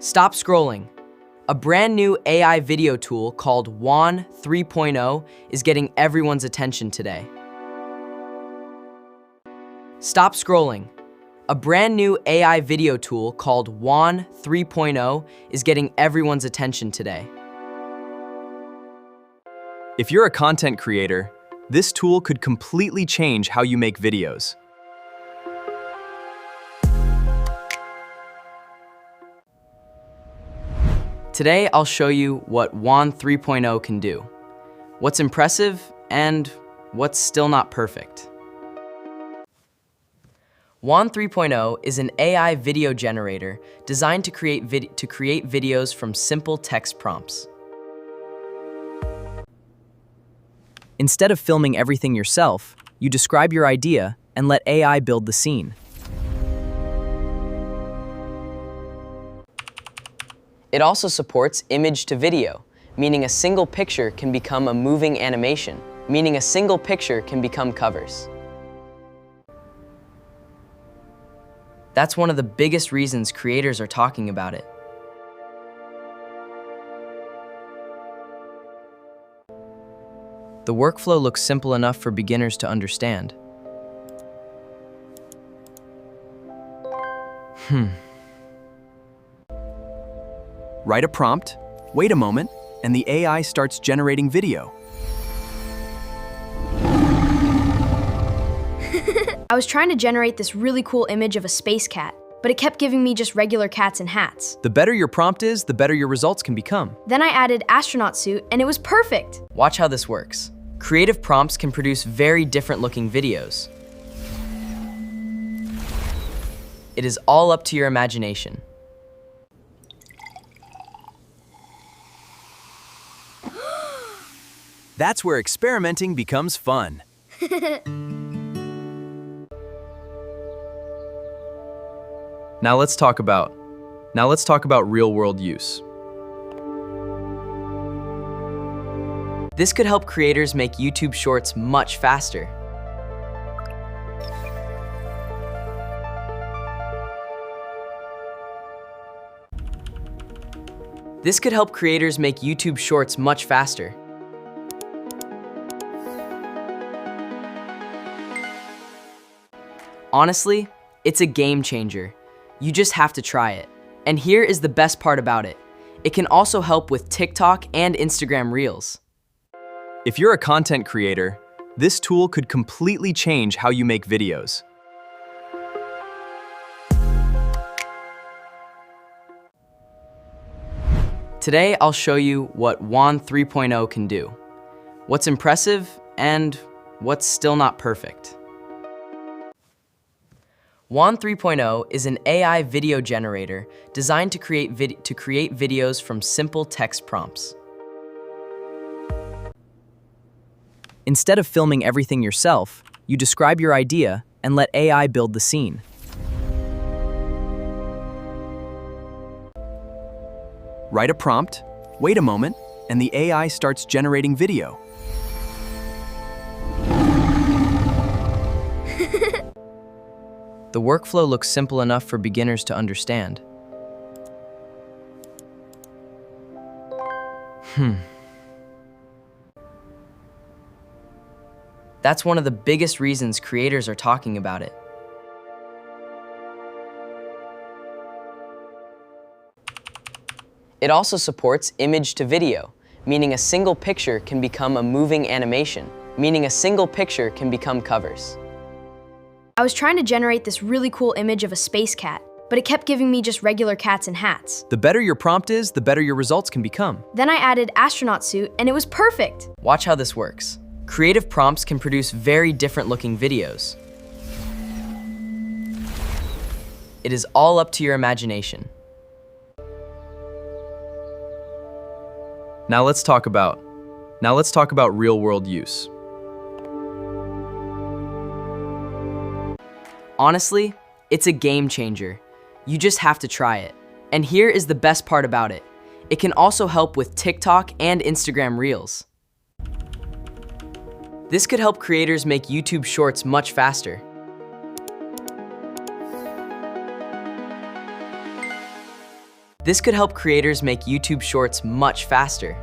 Stop scrolling. A brand new AI video tool called Wan 3.0 is getting everyone's attention today. Stop scrolling. A brand new AI video tool called Wan 3.0 is getting everyone's attention today. If you're a content creator, this tool could completely change how you make videos. Today, I'll show you what Wan 3.0 can do, what's impressive, and what's still not perfect. Wan 3.0 is an AI video generator designed to create videos from simple text prompts. Instead of filming everything yourself, you describe your idea and let AI build the scene. It also supports image to video, meaning a single picture can become a moving animation, meaning a single picture can become covers. That's one of the biggest reasons creators are talking about it. The workflow looks simple enough for beginners to understand. Write a prompt, wait a moment, and the AI starts generating video. I was trying to generate this really cool image of a space cat, but it kept giving me just regular cats in hats. The better your prompt is, the better your results can become. Then I added astronaut suit, and it was perfect. Watch how this works. Creative prompts can produce very different looking videos. It is all up to your imagination. That's where experimenting becomes fun. Now let's talk about real-world use. This could help creators make YouTube Shorts much faster. This could help creators make YouTube Shorts much faster. Honestly, it's a game changer. You just have to try it. And here is the best part about it. It can also help with TikTok and Instagram Reels. If you're a content creator, this tool could completely change how you make videos. Today, I'll show you what Wan 3.0 can do, what's impressive, and what's still not perfect. Wan 3.0 is an AI video generator designed to create videos from simple text prompts. Instead of filming everything yourself, you describe your idea and let AI build the scene. Write a prompt, wait a moment, and the AI starts generating video. The workflow looks simple enough for beginners to understand. That's one of the biggest reasons creators are talking about it. It also supports image to video, meaning a single picture can become a moving animation, meaning a single picture can become covers. I was trying to generate this really cool image of a space cat, but it kept giving me just regular cats in hats. The better your prompt is, the better your results can become. Then I added astronaut suit, and it was perfect. Watch how this works. Creative prompts can produce very different looking videos. It is all up to your imagination. Now let's talk about real-world use. Honestly, it's a game changer. You just have to try it. And here is the best part about it. It can also help with TikTok and Instagram Reels. This could help creators make YouTube Shorts much faster. This could help creators make YouTube Shorts much faster.